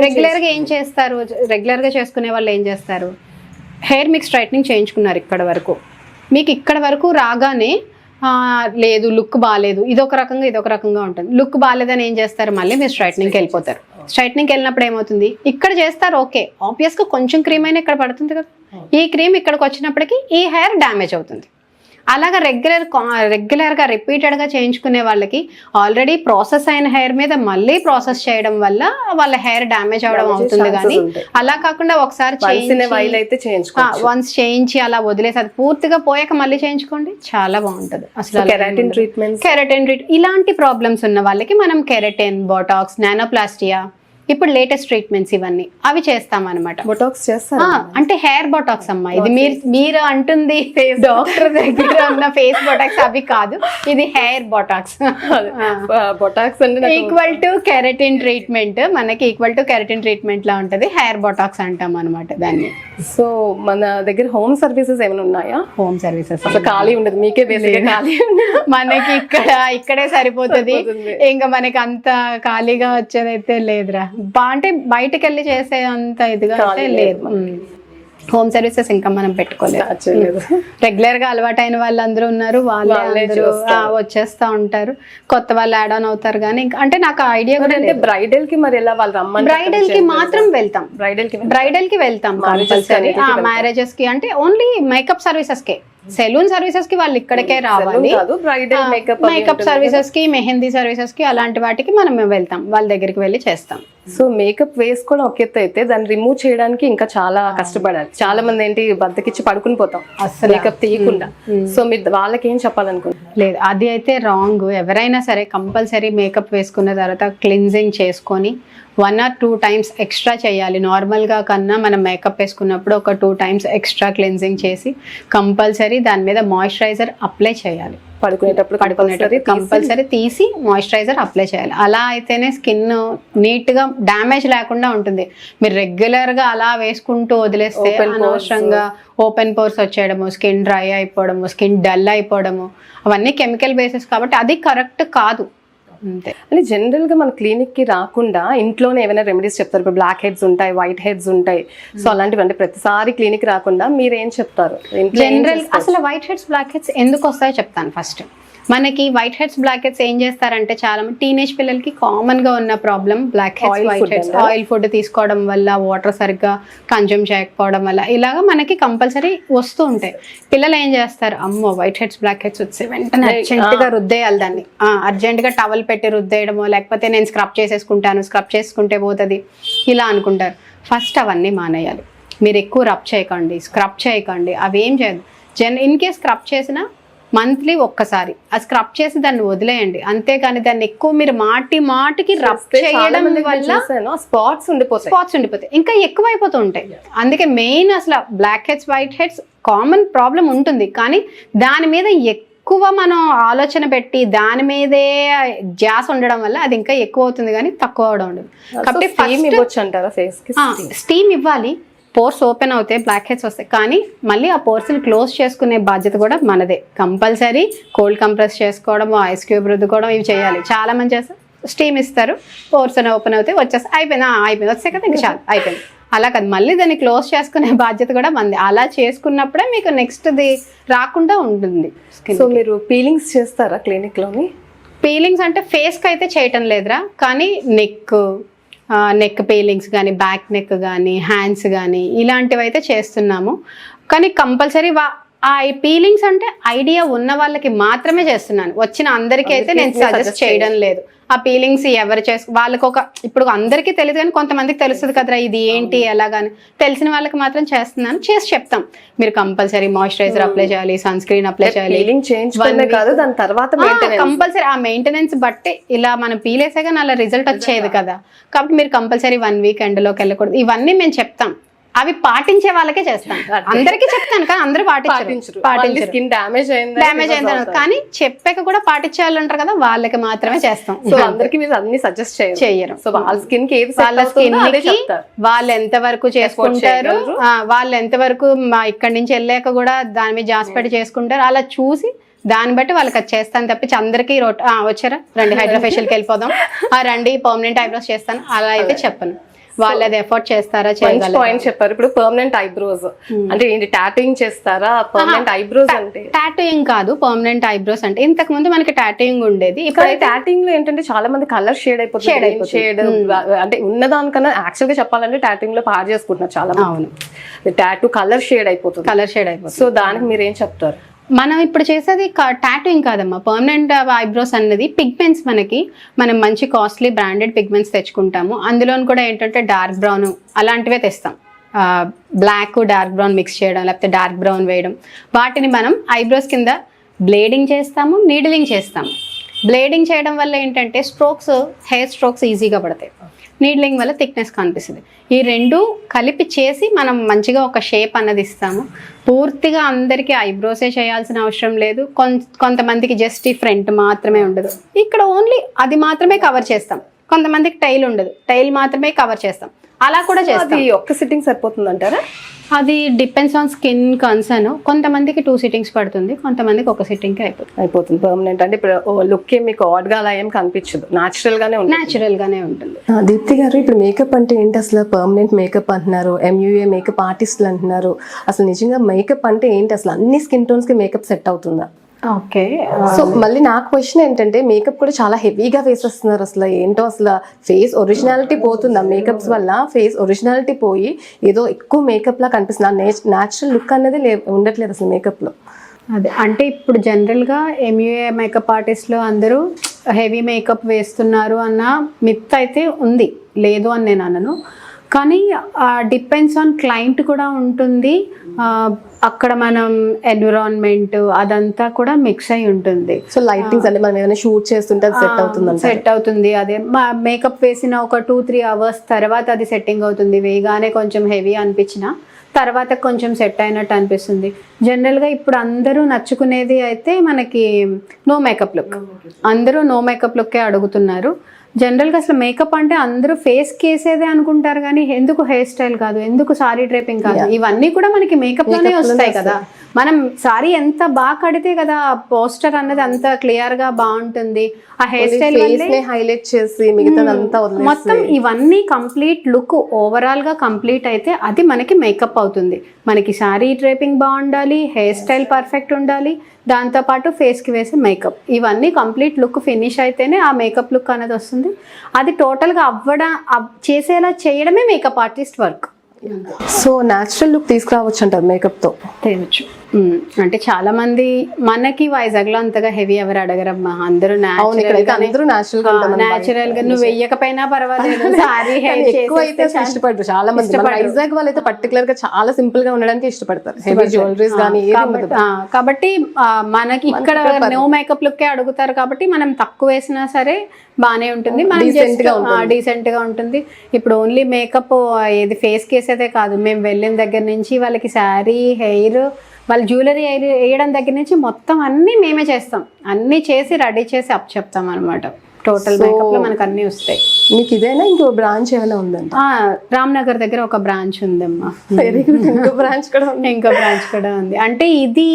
రెగ్యులర్గా ఏం చేస్తారు, రెగ్యులర్గా చేసుకునే వాళ్ళు ఏం చేస్తారు, హెయిర్ మీకు స్ట్రైట్నింగ్ చేయించుకున్నారు, మీకు ఇక్కడ వరకు రాగానే లేదు లుక్ బాగాలేదు, ఇదొక రకంగా ఉంటుంది. లుక్ బాగాలేదని ఏం చేస్తారు, మళ్ళీ మీరు స్ట్రైట్నింగ్కి వెళ్ళిపోతారు. స్ట్రైట్నింగ్కి వెళ్ళినప్పుడు ఏమవుతుంది, ఇక్కడ చేస్తారు ఓకే, ఆబ్వియస్గా కొంచెం క్రీమ్ అయినా ఇక్కడ పడుతుంది కదా, ఈ క్రీమ్ ఇక్కడికి వచ్చినప్పటికీ ఈ హెయిర్ డ్యామేజ్ అవుతుంది. అలాగా రెగ్యులర్గా రిపీటెడ్గా చేయించుకునే వాళ్ళకి ఆల్రెడీ ప్రాసెస్ అయిన హెయిర్ మీద మళ్ళీ ప్రాసెస్ చేయడం వల్ల వాళ్ళ హెయిర్ డ్యామేజ్ అవడం అవుతుంది. కానీ అలా కాకుండా ఒకసారి వన్స్ చేయించి అలా వదిలేసి అది పూర్తిగా పోయాక మళ్ళీ చేయించుకోండి, చాలా బాగుంటుంది. అసలు కెరటిన్ ట్రీట్మెంట్ ఇలాంటి ప్రాబ్లమ్స్ ఉన్న వాళ్ళకి మనం కెరటిన్, బోటాక్స్, నానోప్లాస్టియా, ఇప్పుడు లేటెస్ట్ ట్రీట్మెంట్స్ ఇవన్నీ అవి చేస్తామన్నమాట. బొటాక్స్ చేస్తారా? అంటే హెయిర్ బొటాక్స్ అమ్మా, ఇది మీరు అంటుంది డాక్టర్ దగ్గర ఉన్న ఫేస్ బొటాక్స్ అవి కాదు, ఇది హెయిర్ బొటాక్స్. బొటాక్స్ అంటే ఈక్వల్ టు కెరటిన్ ట్రీట్మెంట్, మనకి ఈక్వల్ టు కెరటిన్ ట్రీట్మెంట్ లా ఉంటది, హెయిర్ బొటాక్స్ అంటాం అనమాట దాన్ని. సో మన దగ్గర హోమ్ సర్వీసెస్ ఏమైనా ఉన్నాయా? హోమ్ సర్వీసెస్ అసలు ఖాళీ ఉండదు, మీకే బేసిక్ ఖాళీ మనకి ఇక్కడే సరిపోతుంది, ఇంకా మనకి అంత ఖాళీగా వచ్చేదైతే లేదురా. అంటే బయటకు వెళ్ళి చేసే అంత ఇదిగా అయితే లేదు. హోమ్ సర్వీసెస్ ఇంకా మనం పెట్టుకోలేదు. రెగ్యులర్ గా అలవాటైన వాళ్ళందరూ ఉన్నారు, వాళ్ళందరూ వచ్చేస్తా ఉంటారు, కొత్త వాళ్ళు యాడ్ ఆన్ అవుతారు. కానీ అంటే నాకు ఐడియా కూడా అంటే బ్రైడల్ కి మరి ఎలా వాళ్ళు రమ్మని, బ్రైడల్ కి మాత్రం వెళ్తాం, బ్రైడల్ కి వెళ్తాం కంపల్సరీ. మ్యారేజెస్ కి అంటే ఓన్లీ మేకప్ సర్వీసెస్ కే, సెలూన్ సర్వీసెస్ కి వాళ్ళు ఇక్కడికే రావాలి. మేకప్ సర్వీసెస్ కి, మెహందీ సర్వీసెస్ కి, అలాంటి వాటికి మనం వెళ్తాం, వాళ్ళ దగ్గరికి వెళ్ళి చేస్తాం. సో మేకప్ వేసుకోవడం ఒక ఎత్తు అయితే దాన్ని రిమూవ్ చేయడానికి ఇంకా చాలా కష్టపడాలి. చాలా మంది ఏంటి బద్దకిచ్చి పడుకుని పోతాం అసలు మేకప్ తీయకుండా. సో మీరు వాళ్ళకి ఏం చెప్పాలనుకుంటున్నారు? లేదు, అది అయితే రాంగ్. ఎవరైనా సరే కంపల్సరీ మేకప్ వేసుకున్న తర్వాత క్లిన్జింగ్ చేసుకొని 1 or 2 times ఎక్స్ట్రా చేయాలి. నార్మల్గా కన్నా మనం మేకప్ వేసుకున్నప్పుడు ఒక 2 times ఎక్స్ట్రా క్లిన్జింగ్ చేసి కంపల్సరీ దాని మీద మాయిశ్చరైజర్ అప్లై చేయాలి. పడుకునేటప్పుడు కంపల్సరీ తీసి మాయిశ్చరైజర్ అప్లై చేయాలి. అలా అయితేనే స్కిన్ నీట్గా డ్యామేజ్ లేకుండా ఉంటుంది. మీరు రెగ్యులర్గా అలా వేసుకుంటూ వదిలేస్తే అనవసరంగా ఓపెన్ పోర్స్ వచ్చేయడము, స్కిన్ డ్రై అయిపోవడము, స్కిన్ డల్ అయిపోవడము, అవన్నీ కెమికల్ బేసిస్ కాబట్టి అది కరెక్ట్ కాదు. అంతే. అంటే జనరల్ గా మన క్లినిక్ కి రాకుండా ఇంట్లోనే ఏమైనా రెమెడీస్ చెప్తారు? ఇప్పుడు బ్లాక్ హెడ్స్ ఉంటాయి, వైట్ హెడ్స్ ఉంటాయి, సో అలాంటివి. అంటే ప్రతిసారి క్లినిక్ రాకుండా మీరు ఏం చెప్తారు? జనరల్ అసలు వైట్ హెడ్స్, బ్లాక్ హెడ్స్ ఎందుకు వస్తాయో చెప్తాను. ఫస్ట్ మనకి వైట్ హెడ్స్, బ్లాక్ హెడ్స్ ఏం చేస్తారంటే చాలా మంది టీనేజ్ పిల్లలకి కామన్ గా ఉన్న problem blackheads, whiteheads. Oil food తీసుకోవడం వల్ల, వాటర్ సరిగ్గా కన్జ్యూమ్ చేయకపోవడం వల్ల ఇలాగా మనకి కంపల్సరీ వస్తూ ఉంటాయి. పిల్లలు ఏం చేస్తారు, అమ్మో వైట్ హెడ్స్, బ్లాక్ హెడ్స్ వచ్చి వెంటనే అర్జెంట్ గా రుద్దేయాలి దాన్ని, అర్జెంట్ గా టవల్ పెట్టి రుద్దేయడమో, లేకపోతే నేను స్క్రబ్ చేసేసుకుంటాను, స్క్రబ్ చేసుకుంటే పోతుంది, ఇలా అనుకుంటారు. ఫస్ట్ అవన్నీ మానేయాలి. మీరు ఎక్కువ రబ్ చేయకండి, స్క్రబ్ చేయకండి, అవేం చేయదు. ఇన్ కేస్ స్క్రబ్ చేసిన మంత్లీ ఒక్కసారి ఆ స్క్రబ్ చేసి దాన్ని వదిలేయండి, అంతేగాని దాన్ని ఎక్కువ మీరు మాటికి రబ్ చేయడం వల్ల స్పాట్స్ ఉండిపోతాయి, ఇంకా ఎక్కువ అయిపోతూ ఉంటాయి. అందుకే మెయిన్ అసలు blackheads whiteheads common problem ఉంటుంది, కానీ దాని మీద ఎక్కువ మనం ఆలోచన పెట్టి దాని మీదే ధ్యాస ఉండడం వల్ల అది ఇంకా ఎక్కువ అవుతుంది కానీ తక్కువ అవడం ఉండదు. కాబట్టి స్టీమ్ ఇవ్వాలి, పోర్స్ ఓపెన్ అవుతాయి, బ్లాక్ హెడ్స్ వస్తాయి, కానీ మళ్ళీ ఆ పోర్స్ని క్లోజ్ చేసుకునే బాధ్యత కూడా మనదే. కంపల్సరీ కోల్డ్ కంప్రెస్ చేసుకోవడం, ఐస్ క్యూబ్ రుద్దుకోవడం ఇవి చేయాలి. చాలా మంది చేస్తారు, స్టీమ్ ఇస్తారు, పోర్స్ అని ఓపెన్ అవుతాయి, వచ్చేస్తాయి, అయిపోయింది వచ్చే కదా ఇంకా చాలు అయిపోయింది. అలా కాదు, మళ్ళీ దాన్ని క్లోజ్ చేసుకునే బాధ్యత కూడా మనది. అలా చేసుకున్నప్పుడే మీకు నెక్స్ట్ది రాకుండా ఉంటుంది. సో మీరు పీలింగ్స్ చేస్తారా క్లినిక్లోని? పీలింగ్స్ అంటే ఫేస్కి అయితే చేయటం లేదురా, కానీ నెక్ పీలింగ్స్ కానీ, బ్యాక్ నెక్ కానీ, హ్యాండ్స్ కానీ ఇలాంటివి అయితే చేస్తున్నాము. కానీ కంపల్సరీ ఆ పీలింగ్స్ అంటే ఐడియా ఉన్న వాళ్ళకి మాత్రమే చేస్తున్నాను, వచ్చిన అందరికీ అయితే నేను సజెస్ట్ చేయడం లేదు. ఆ పీలింగ్స్ ఎవరు వాళ్ళకి ఇప్పుడు అందరికీ తెలియదు కానీ కొంతమందికి తెలుస్తుంది కదరా ఇది ఏంటి ఎలాగాని, తెలిసిన వాళ్ళకి మాత్రం చేస్తున్నాను, చేసి చెప్తాం. మీరు కంపల్సరీ మాయిశ్చరైజర్ అప్లై చేయాలి, సన్ స్క్రీన్ అప్లై చేయాలి, కంపల్సరీ ఆ మెయింటెనెన్స్ బట్టి ఇలా మనం పీల్ వేసే కానీ అలా రిజల్ట్ వచ్చేది కదా. కాబట్టి మీరు కంపల్సరీ 1 వీక్ ఎండలోకి వెళ్ళకూడదు, ఇవన్నీ మేము చెప్తాం. అవి పాటించే వాళ్ళకే చేస్తాను, అందరికీ చెప్తాను కానీ అందరూ పాటించరు. స్కిన్ డ్యామేజ్ అయింది కానీ చెప్పాక కూడా పాటించాలంటారు కదా, వాళ్ళకి మాత్రమే చేస్తాం. సో అందరికి మీరు అన్ని సజెస్ట్ చేయరు. సో వాళ్ళ స్కిన్ కి వాళ్ళు ఎంత వరకు చేసుకుంటారు, వాళ్ళు ఎంత వరకు ఇక్కడి నుంచి వెళ్ళాక కూడా దాని మీద జాస్పడి చేసుకుంటారు, అలా చూసి దాన్ని బట్టి వాళ్ళకి అది చేస్తాను తప్పించి అందరికీ వచ్చారా రండి హైడ్రోఫేషియల్కి వెళ్ళిపోదాం, రండి పర్మనెంట్ ఐబ్రోస్ చేస్తాను అలా అయితే చెప్పను. వాళ్ళు అది ఎఫర్ట్ చేస్తారా? పాయింట్ చెప్పారు. ఇప్పుడు పర్మనెంట్ ఐబ్రోస్ అంటే ఏంటి? టాటూయింగ్ చేస్తారా? పర్మనెంట్ ఐబ్రోస్ అంటే టాటూయింగ్ కాదు, పర్మనెంట్ ఐబ్రోస్ అంటే ఇంతకు ముందు మనకి టాటూయింగ్ ఉండేది. ఇప్పుడు టాటూయింగ్ లో ఏంటంటే చాలా మంది కలర్ షేడ్ అయిపోతుంది, షేడ్ అంటే ఉన్నదానికన్నా యాక్చువల్ గా చెప్పాలంటే టాటూయింగ్ లో పాడు చేసుకుంటున్నారు చాలా. అవును, టాటూ కలర్ షేడ్ అయిపోతుంది. సో దానికి మీరు ఏం చెప్తారు? మనం ఇప్పుడు చేసేది టాటూయింగ్ కాదమ్మా, పర్మనెంట్ ఐబ్రోస్ అన్నది పిగ్మెంట్స్. మనం మంచి కాస్ట్లీ బ్రాండెడ్ పిగ్మెంట్స్ తెచ్చుకుంటాము, అందులో కూడా ఏంటంటే డార్క్ బ్రౌన్ అలాంటివే తెస్తాం. బ్లాక్ డార్క్ బ్రౌన్ మిక్స్ చేయడం, లేకపోతే డార్క్ బ్రౌన్ వేయడం, వాటిని మనం ఐబ్రోస్ కింద బ్లేడింగ్ చేస్తాము, నీడిలింగ్ చేస్తాము. బ్లేడింగ్ చేయడం వల్ల ఏంటంటే హెయిర్ స్ట్రోక్స్ ఈజీగా పడతాయి, నీడ్లింగ్ వల్ల థిక్నెస్ కనిపిస్తుంది. ఈ రెండు కలిపి చేసి మనం మంచిగా ఒక షేప్ అన్నది ఇస్తాము. పూర్తిగా అందరికీ ఐబ్రోసే చేయాల్సిన అవసరం లేదు, కొంతమందికి జస్ట్ ఈ ఫ్రంట్ మాత్రమే ఉండదు, ఇక్కడ ఓన్లీ అది మాత్రమే కవర్ చేస్తాం. కొంతమందికి టైల్ ఉండదు, టైల్ మాత్రమే కవర్ చేస్తాం, అలా కూడా చేస్తాం. ఒక్క సిట్టింగ్ సరిపోతుంది అంటారా? అది డిపెండ్స్ ఆన్ స్కిన్ కన్సర్న్. కొంతమందికి 2 సిట్టింగ్స్ పడుతుంది, కొంతమందికి ఒక సిట్టింగ్ అయిపోతుంది. పర్మనెంట్ అంటే ఇప్పుడు లుక్ మీకు ఆడ్ గా అలా ఏం కనిపించదు, న్యాచురల్ గానే ఉంటుంది. దీప్తి గారు, ఇప్పుడు మేకప్ అంటే ఏంటి అసలు? పర్మనెంట్ మేకప్ అంటున్నారు, MUA మేకప్ ఆర్టిస్టులు అంటున్నారు. అసలు నిజంగా మేకప్ అంటే ఏంటి అసలు? అన్ని స్కిన్ టోన్స్ కి మేకప్ సెట్ అవుతుందా? ఓకే, సో మళ్ళీ నా క్వశ్చన్ ఏంటంటే, మేకప్ కూడా చాలా హెవీగా వేసేస్తున్నారు. అసలు ఏంటో అసలు ఫేస్ ఒరిజినాలిటీ పోతుందా మేకప్స్ వల్ల? ఫేస్ ఒరిజినాలిటీ పోయి ఏదో ఎక్కువ మేకప్ లా కనిపిస్తుంది, న్యాచురల్ లుక్ అనేది ఉండట్లేదు అసలు మేకప్ లో. అదే అంటే ఇప్పుడు జనరల్గా MUA మేకప్ ఆర్టిస్టులు అందరూ హెవీ మేకప్ వేస్తున్నారు అన్న మిత్ అయితే ఉంది, లేదు అని నేను అనను. కానీ డిపెండ్స్ ఆన్ క్లయింట్ కూడా ఉంటుంది, అక్కడ మనం ఎన్విరాన్మెంట్ అదంతా కూడా మిక్స్ అయి ఉంటుంది. సో లైటింగ్స్ అంటే మనం ఏమైనా షూట్ చేస్తుంటే సెట్ అవుతుంది. అదే మేకప్ వేసిన ఒక 2-3 అవర్స్ తర్వాత అది సెట్టింగ్ అవుతుంది. వేగానే కొంచెం హెవీ అనిపించిన తర్వాత కొంచెం సెట్ అయినట్టు అనిపిస్తుంది. జనరల్గా ఇప్పుడు అందరూ నచ్చుకునేది అయితే మనకి నో మేకప్ లుక్, అందరూ నో మేకప్ లుక్కే అడుగుతున్నారు. జనరల్గా అసలు మేకప్ అంటే అందరూ ఫేస్కి వేసేదే అనుకుంటారు, కానీ ఎందుకు హెయిర్ స్టైల్ కాదు, ఎందుకు సారీ డ్రేపింగ్ కాదు, ఇవన్నీ కూడా మనకి మేకప్లోనే వస్తాయి కదా. మనం సారీ ఎంత బాగా కడితే కదా పోస్టర్ అన్నది అంత క్లియర్గా బాగుంటుంది. ఆ హెయిర్ స్టైల్ హైలైట్ చేసి మిగతాదంతా మొత్తం ఇవన్నీ కంప్లీట్ లుక్ ఓవరాల్గా కంప్లీట్ అయితే అది మనకి మేకప్ అవుతుంది. మనకి సారీ డ్రేపింగ్ బాగుండాలి, హెయిర్ స్టైల్ పర్ఫెక్ట్ ఉండాలి, దాంతోపాటు ఫేస్కి వేసే మేకప్, ఇవన్నీ కంప్లీట్ లుక్ ఫినిష్ అయితేనే ఆ మేకప్ లుక్ అనేది వస్తుంది. అది టోటల్గా చేసేలా చేయడమే makeup artist work. So natural look తీసుకురావచ్చు అంటారు మేకప్తో? తేవచ్చు. అంటే చాలా మంది మనకి వైజాగ్ లో అంతగా హెవీ ఎవరు అడగరమ్మా, అందరూ అందరూ న్యాచురల్ గా నువ్వు వెయ్యకపోయినా పర్వాలేదు సారీ ఎక్కువైతే ఇష్టపడతారు చాలా మంది. వైజాగ్ వాళ్ళు అయితే పర్టికులర్ గా చాలా సింపుల్ గా ఉండడానికి ఇష్టపడతారు, హెవీ జ్యువెలరీస్ కానీ. కాబట్టి మనకి ఇక్కడ నో మేకప్ లుక్ అడుగుతారు కాబట్టి మనం తక్కువ వేసినా సరే బానే ఉంటుంది, డీసెంట్ గా ఉంటుంది. ఇప్పుడు ఓన్లీ మేకప్ ఏది ఫేస్ కేసేదే కాదు, మేము వెళ్ళిన దగ్గర నుంచి వాళ్ళకి శారీ, హెయిర్, వాళ్ళు జ్యువెలరీ వేయడం దగ్గర నుంచి మొత్తం అన్ని మేమే చేస్తాం. అన్ని చేసి రెడీ చేసి అప్ చెప్తాం అనమాట. టోటల్ మేకప్ లో మనకు అన్ని వస్తాయి. మీకు ఇదేనా ఇంకో బ్రాంచ్ ఏమైనా ఉందండి? రామ్నగర్ దగ్గర ఒక బ్రాంచ్ ఉందమ్మా. ఇంకో బ్రాంచ్ కూడా ఉంది. అంటే ఇది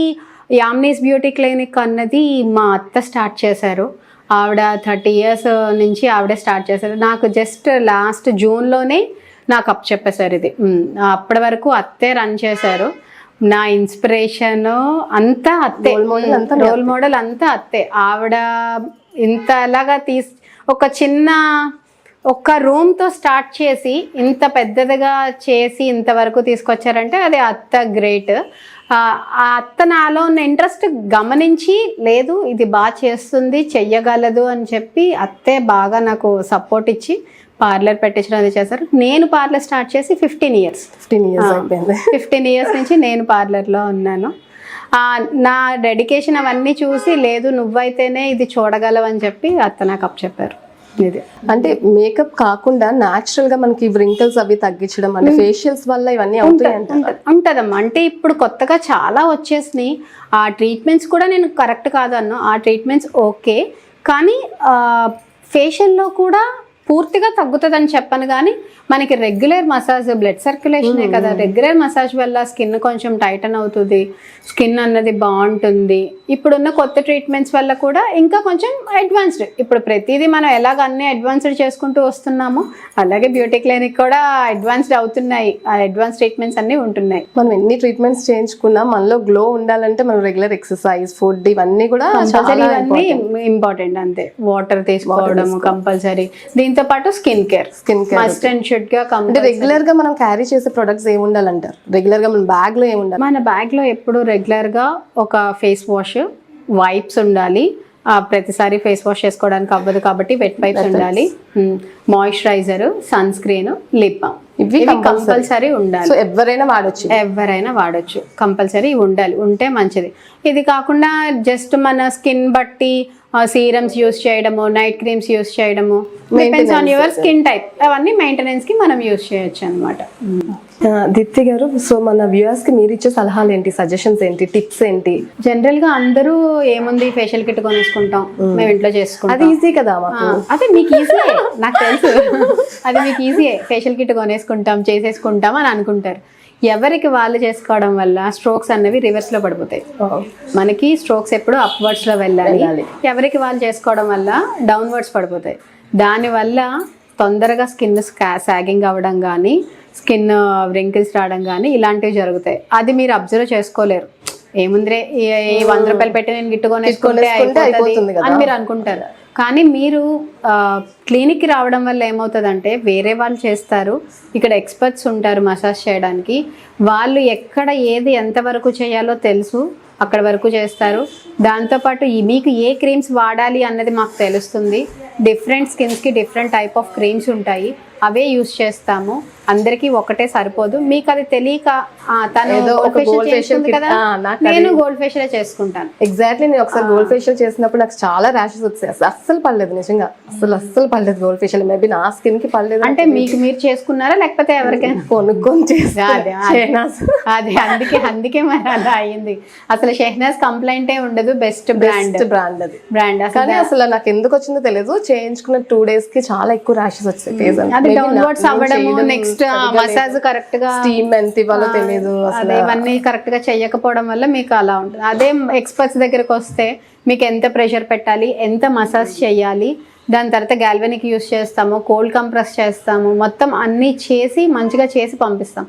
యామ్నీస్ బ్యూటీ క్లినిక్ అన్నది మా అత్త స్టార్ట్ చేశారు. ఆవిడ 30 years నుంచి ఆవిడే స్టార్ట్ చేశారు. నాకు జస్ట్ లాస్ట్ జూన్లోనే నాకు అప్ చెప్పేశారు ఇది. అప్పటి వరకు అత్తే రన్ చేశారు. నా ఇన్స్పిరేషన్ అంతా అత్తే, రోల్ మోడల్ అంతా అత్తే. ఆవిడ ఇంతలాగా ఒక రూమ్తో స్టార్ట్ చేసి ఇంత పెద్దదిగా చేసి ఇంతవరకు తీసుకొచ్చారంటే అది అత్త గ్రేట్. ఆ అత్త నాలో ఉన్న ఇంట్రెస్ట్ గమనించి లేదు ఇది బాగా చేస్తుంది, చెయ్యగలదు అని చెప్పి అత్తే బాగా నాకు సపోర్ట్ ఇచ్చి పార్లర్ పెట్టించడం అది చేశారు. నేను పార్లర్ స్టార్ట్ చేసి 15 years 15 years నుంచి నేను పార్లర్లో ఉన్నాను. నా డెడికేషన్ అవన్నీ చూసి లేదు నువ్వైతేనే ఇది చూడగలవని చెప్పి అత్త నాకు అప్ చెప్పారు. ఇది అంటే మేకప్ కాకుండా న్యాచురల్ గా మనకి వ్రింకిల్స్ అవి తగ్గించడం అంటే ఫేషియల్స్ వల్ల ఇవన్నీ ఉంటదమ్మా. అంటే ఇప్పుడు కొత్తగా చాలా వచ్చేసినాయి. ఆ ట్రీట్మెంట్స్ కూడా నేను కరెక్ట్ కాదన్నా, ఆ ట్రీట్మెంట్స్ ఓకే, కానీ ఫేషియల్లో కూడా పూర్తిగా తగ్గుతుందని చెప్పను. కానీ మనకి రెగ్యులర్ మసాజ్, బ్లడ్ సర్క్యులేషనే కదా, రెగ్యులర్ మసాజ్ వల్ల స్కిన్ కొంచెం టైటన్ అవుతుంది, స్కిన్ అన్నది బాగుంటుంది. ఇప్పుడున్న కొత్త ట్రీట్మెంట్స్ వల్ల కూడా ఇంకా కొంచెం అడ్వాన్స్డ్. ఇప్పుడు ప్రతిదీ మనం ఎలాగ అన్ని అడ్వాన్స్డ్ చేసుకుంటూ వస్తున్నామో అలాగే బ్యూటీ క్లినిక్ కూడా అడ్వాన్స్డ్ అవుతున్నాయి. ఆ అడ్వాన్స్ ట్రీట్మెంట్స్ అన్నీ ఉంటున్నాయి. మనం ఎన్ని ట్రీట్మెంట్స్ చేయించుకున్నా మనలో గ్లో ఉండాలంటే మనం రెగ్యులర్ ఎక్సర్సైజ్, ఫుడ్ ఇవన్నీ కూడా ఇంపార్టెంట్. అంతే, వాటర్ తీసుకోవడం కంపల్సరీ. దీంతో పాటు skin care must and should గా. రెగ్యులర్ గా మనం క్యారీ చేసే ప్రొడక్ట్స్ ఏమి ఉండాలంటారు? రెగ్యులర్ గా మన బ్యాగ్ లో ఏమి ఉండాలి? మన బ్యాగ్ లో ఎప్పుడు రెగ్యులర్ గా ఒక ఫేస్ వాష్, వైప్స్ ఉండాలి. ప్రతిసారి ఫేస్ వాష్ చేసుకోవడానికి అవ్వదు కాబట్టి వెట్ వైప్స్ ఉండాలి. Moisturizer, sunscreen, lip balm ఇవి కంపల్సరీ ఉండాలి. ఎవరైనా వాడొచ్చు, కంపల్సరీ ఉండాలి, ఉంటే మంచిది. ఇది కాకుండా జస్ట్ మన స్కిన్ బట్టి సీరమ్స్ యూస్ చేయడము, నైట్ క్రీమ్స్ యూస్ చేయడము, depends on your skin type, అవన్నీ మెయింటెనెన్స్ కి మనం యూస్ చేయొచ్చు అనమాట. దీప్తి గారు, సో మన వ్యూవర్స్ కి మీరు ఇచ్చే సలహాలు ఏంటి, సజెషన్స్ ఏంటి, టిప్స్ ఏంటి? జనరల్ గా అందరూ ఏముంది ఫేషియల్ కిట్ కొనేసుకుంటాం, మేము ఇంట్లో చేసుకుంటాం, అది ఈజీ కదా. అదే మీకు ఈజీ, నాకు తెలుసు అది మీకు ఈజీయే. ఫేషియల్ కిట్ కొనేసుకుంటాం, చేసేసుకుంటాం అని అనుకుంటారు. ఎవరికి వాళ్ళు చేసుకోవడం వల్ల స్ట్రోక్స్ అనేవి రివర్స్ లో పడిపోతాయి. మనకి స్ట్రోక్స్ ఎప్పుడు అప్వర్డ్స్ లో వెళ్ళాలి, ఎవరికి వాళ్ళు చేసుకోవడం వల్ల డౌన్వర్డ్స్ పడిపోతాయి. దానివల్ల తొందరగా స్కిన్ సాగింగ్ అవ్వడం కానీ, స్కిన్ వ్రింకిల్స్ రావడం కానీ ఇలాంటివి జరుగుతాయి. అది మీరు అబ్జర్వ్ చేసుకోలేరు. ఏముందిరే 100 రూపాయలు పెట్టి నేను గిట్టుకొనేసుకుంటే అయిపోతుంది అని మీరు అనుకుంటారు. కానీ మీరు క్లినిక్కి రావడం వల్ల ఏమవుతుందంటే వేరే వాళ్ళు చేస్తారు, ఇక్కడ ఎక్స్పర్ట్స్ ఉంటారు మసాజ్ చేయడానికి. వాళ్ళు ఎక్కడ ఏది ఎంతవరకు చేయాలో తెలుసు, అక్కడ వరకు చేస్తారు. దాంతోపాటు మీకు ఏ క్రీమ్స్ వాడాలి అన్నది మాకు తెలుస్తుంది. డిఫరెంట్ స్కిన్స్కి డిఫరెంట్ టైప్ ఆఫ్ క్రీమ్స్ ఉంటాయి, అవే యూస్ చేస్తాము. అందరికీ ఒకటే సరిపోదు. మీకు అది తెలియక తను కదా, నేను గోల్డ్ ఫేషియల్ చేసుకుంటాను. ఎగ్జాక్ట్లీ, నేను ఒకసారి గోల్డ్ ఫేషియల్ చేసినప్పుడు నాకు చాలా ర్యాషెస్ వచ్చాయి. అస్సలు పడలేదు, నిజంగా అస్సలు పడలేదు గోల్డ్ ఫేషియల్. మేబీ నా స్కిన్ కి పడలేదు. అంటే మీకు మీరు చేసుకున్నారా లేకపోతే ఎవరికైనా కొనుక్కొని అది అందుకే మరి అలా అయ్యింది. అసలు షెహనాజ్ కంప్లైంట్ ఉండదు, బెస్ట్ బ్రాండ్ అది బ్రాండ్. కానీ అసలు నాకు ఎందుకు వచ్చిందో తెలియదు, చేయించుకున్న 2 days కి చాలా ఎక్కువ ర్యాషెస్ వచ్చాయి. అది డౌన్వర్డ్స్ అవ్వడము, నెక్స్ట్ మసాజ్ కరెక్ట్ గా, స్టీమ్ ఎంత ఇవ్వాలో తెలియదు, ఇవన్నీ కరెక్ట్ గా చెయ్యకపోవడం వల్ల మీకు అలా ఉంటుంది. అదే ఎక్స్పర్ట్స్ దగ్గరకు వస్తే మీకు ఎంత ప్రెషర్ పెట్టాలి, ఎంత మసాజ్ చేయాలి, దాని తర్వాత గాల్వెనిక్ యూస్ చేస్తాము, కోల్డ్ కంప్రెస్ చేస్తాము, మొత్తం అన్నీ చేసి మంచిగా చేసి పంపిస్తాం.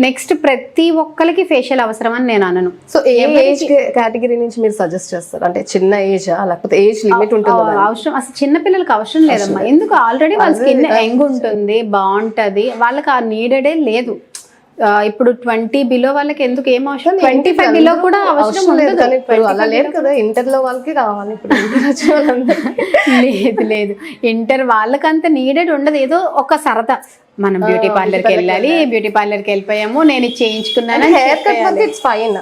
నెక్స్ట్ ప్రతి ఒక్కరికి ఫేషియల్ అవసరం అని నేను అనను. సో ఏ ఏజ్ కేటగిరీ నుంచి మీరు సజెస్ట్ చేస్తారు? అంటే చిన్న ఏజ్ లేకపోతే ఏజ్ లిమిట్ ఉంటుంది? అవసరం అసలు చిన్న పిల్లలకి అవసరం లేదమ్మా. ఎందుకు, ఆల్రెడీ వాళ్ళ స్కిన్ యంగ్ ఉంటుంది, బాగుంటది, వాళ్ళకి ఆ నీడెడే లేదు. ఇప్పుడు 20 బిలో వాళ్ళకి ఎందుకు ఏం అవసరం, 25 బిలో కూడా అవసరం లేదు. కానీ ఇప్పుడు ఉండదు. అలా లేదు కదా, ఇంటర్ లో వాళ్ళకి కావాలి ఇప్పుడు. లేదు లేదు, ఇంటర్ వాళ్ళకంత నీడెడ్ ఉండదు. ఏదో ఒక సరదా, మనం బ్యూటీ పార్లర్కి వెళ్ళాలి, బ్యూటీ పార్లర్కి వెళ్ళిపోయాము, నేను ఇది చేయించుకున్నాను, హెయిర్ కట్ వరకు ఇట్స్ ఫైన్.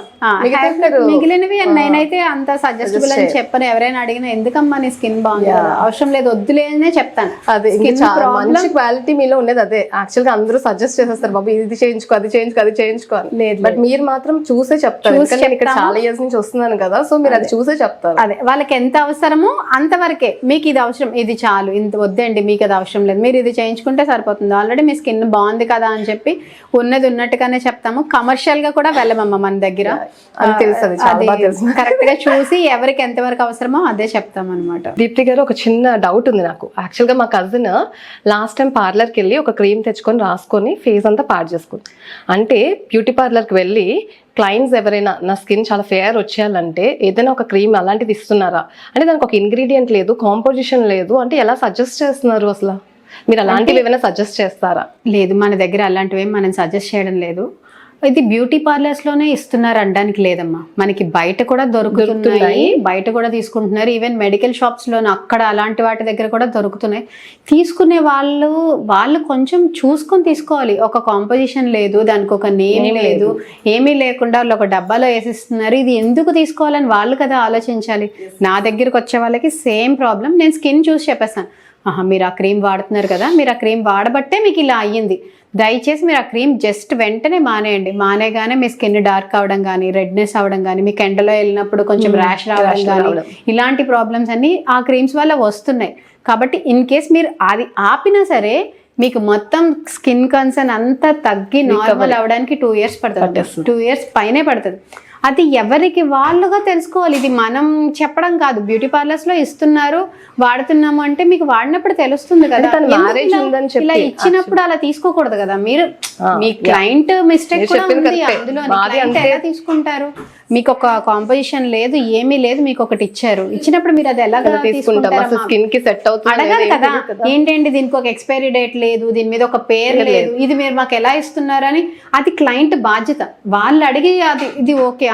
మిగిలినవి నేనైతే అంత సజెస్టబుల్ అని చెప్పను. ఎవరైనా అడిగినా ఎందుకమ్మా నీ స్కిన్ బాగుంది కదా, అవసరం లేదు వద్దులేనే చెప్తాను. అదే మంచి క్వాలిటీ మీలో ఉండేది అదే. యాక్చువల్ గా అందరూ సజెస్ట్ చేసేస్తారు, బాబు ఇది చేయించుకో, అది చేయించుకో, అది చేయించుకో అని. లేదు, బట్ మీరు మాత్రం చూసే చెప్తారు. నేను ఇక్కడ చాలా ఇయర్స్ నుంచి వస్తున్నాను కదా, సో మీరు అది చూసే చెప్తారు. అదే వాళ్ళకి ఎంత అవసరమో అంతవరకే. మీకు ఇది అవసరం, ఇది చాలు, ఇంత వద్దండి మీకు అది అవసరం లేదు, మీరు ఇది చేయించుకుంటే సరిపోతుంది, ఆల్రెడీ మీ స్కిన్ బాగుంది కదా అని చెప్పి ఉన్నది ఉన్నట్టుగానే చెప్తాము. కమర్షియల్ గా కూడా వెళ్ళమమ్మ మన దగ్గర. కరెక్ట్ గా చూసి ఎవరికి ఎంతవరకు అవసరమో అదే చెప్తాం అనమాట. దీప్తి గారు, ఒక చిన్న డౌట్ ఉంది నాకు. యాక్చువల్ గా మా కజిన్ లాస్ట్ టైం పార్లర్కి వెళ్ళి ఒక క్రీమ్ తెచ్చుకొని రాసుకొని ఫేస్ అంతా పాడు చేసుకుంది. అంటే బ్యూటీ పార్లర్కి వెళ్ళి క్లయింట్స్ ఎవరైనా నా స్కిన్ చాలా ఫేర్ వచ్చేయాలంటే ఏదైనా ఒక క్రీమ్ అలాంటిది ఇస్తున్నారా అంటే దానికి ఒక ఇంగ్రీడియంట్ లేదు, కాంపోజిషన్ లేదు అంటే ఎలా సజెస్ట్ చేస్తున్నారు అసలు? మీరు అలాంటివి ఏమైనా సజెస్ట్ చేస్తారా? లేదు, మన దగ్గర అలాంటివి మనం సజెస్ట్ చేయడం లేదు. ఇది బ్యూటీ పార్లర్స్ లోనే ఇస్తున్నారు అనడానికి లేదమ్మా, మనకి బయట కూడా దొరుకుతున్నాయి, బయట కూడా తీసుకుంటున్నారు. ఈవెన్ మెడికల్ షాప్స్ లోనే అక్కడ అలాంటి వాటి దగ్గర కూడా దొరుకుతున్నాయి. తీసుకునే వాళ్ళు కొంచెం చూసుకొని తీసుకోవాలి. ఒక కాంపోజిషన్ లేదు, దానికి ఒక నేమ్ లేదు, ఏమీ లేకుండా వాళ్ళు ఒక డబ్బాలో వేసిస్తున్నారు. ఇది ఎందుకు తీసుకోవాలని వాళ్ళు కదా ఆలోచించాలి. నా దగ్గరకు వచ్చే వాళ్ళకి సేమ్ ప్రాబ్లం, నేను స్కిన్ చూసి చెప్పేస్తాను, మీరు ఆ క్రీమ్ వాడుతున్నారు కదా, మీరు ఆ క్రీమ్ వాడబట్టే మీకు ఇలా అయ్యింది, దయచేసి మీరు ఆ క్రీమ్ జస్ట్ వెంటనే మానేయండి. మానేగానే మీ స్కిన్ డార్క్ అవడం కానీ, రెడ్నెస్ అవడం కానీ, మీకు ఎండలో వెళ్ళినప్పుడు కొంచెం ర్యాష్ రావడం కానీ, ఇలాంటి ప్రాబ్లమ్స్ అన్ని ఆ క్రీమ్స్ వల్ల వస్తున్నాయి. కాబట్టి ఇన్ కేస్ మీరు అది ఆపినా సరే మీకు మొత్తం స్కిన్ కన్సర్న్ అంతా తగ్గి నార్మల్ అవడానికి 2 years పడుతుంది, 2 years పైనే పడుతుంది. అది ఎవరికి వాళ్ళుగా తెలుసుకోవాలి. ఇది మనం చెప్పడం కాదు. బ్యూటీ పార్లర్స్ లో ఇస్తున్నారు, వాడుతున్నాము అంటే మీకు వాడినప్పుడు తెలుస్తుంది కదా. ఇలా ఇచ్చినప్పుడు అలా తీసుకోకూడదు కదా. మీరు మీ క్లయింట్ మిస్టేక్ కూడా ఉంది అందులో. ఎలా తీసుకుంటారు? మీకు ఒక కాంపోజిషన్ లేదు, ఏమీ లేదు, మీకు ఒకటి ఇచ్చారు, ఇచ్చినప్పుడు మీరు అది ఎలా తీసుకుంటారు? స్కిన్ కి సెట్ అవుతుంది అడగాలి కదా. ఏంటండి దీనికి ఒక ఎక్స్పైరీ డేట్ లేదు, దీని మీద ఒక పేరు లేదు, ఇది మీరు మాకు ఎలా ఇస్తున్నారని. అది క్లయింట్ బాధ్యత. వాళ్ళు అడిగి అది ఇది ఓకే,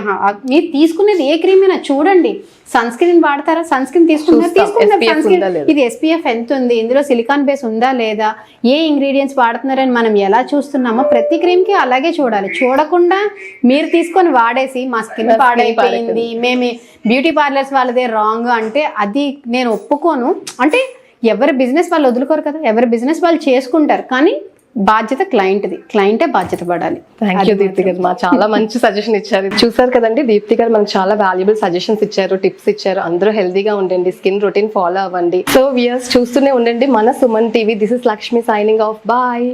మీరు తీసుకునేది ఏ క్రీమ్ అయినా చూడండి. సన్ స్క్రీన్ వాడతారా? సన్ స్క్రీన్ తీసుకుంటారు, ఇది SPF ఎంత ఉంది, ఇందులో సిలికాన్ బేస్ ఉందా లేదా, ఏ ఇంగ్రీడియంట్స్ వాడుతున్నారని మనం ఎలా చూస్తున్నామో ప్రతి క్రీమ్ కి అలాగే చూడాలి. చూడకుండా మీరు తీసుకొని వాడేసి మా స్కిన్ పాడైపోయింది, మేము బ్యూటీ పార్లర్స్ వాళ్ళదే రాంగ్ అంటే అది నేను ఒప్పుకోను. అంటే ఎవరి బిజినెస్ వాళ్ళు వదులుకోరు కదా, ఎవరి బిజినెస్ వాళ్ళు చేసుకుంటారు, కానీ బాధ్యత క్లయింట్ది, క్లయింటే బాధ్యత పడాలి. థ్యాంక్ యూ దీప్తి గారు, మా చాలా మంచి సజెషన్ ఇచ్చారు. చూసారు కదండి, దీప్తి గారు మనకు చాలా వాల్యుబుల్ సజెషన్స్ ఇచ్చారు, టిప్స్ ఇచ్చారు. అందరూ హెల్దీగా ఉండండి, స్కిన్ రొటీన్ ఫాలో అవ్వండి. సో వ్యూయర్స్ చూస్తూనే ఉండండి మన Suman TV. This is Lakshmi signing off. Bye.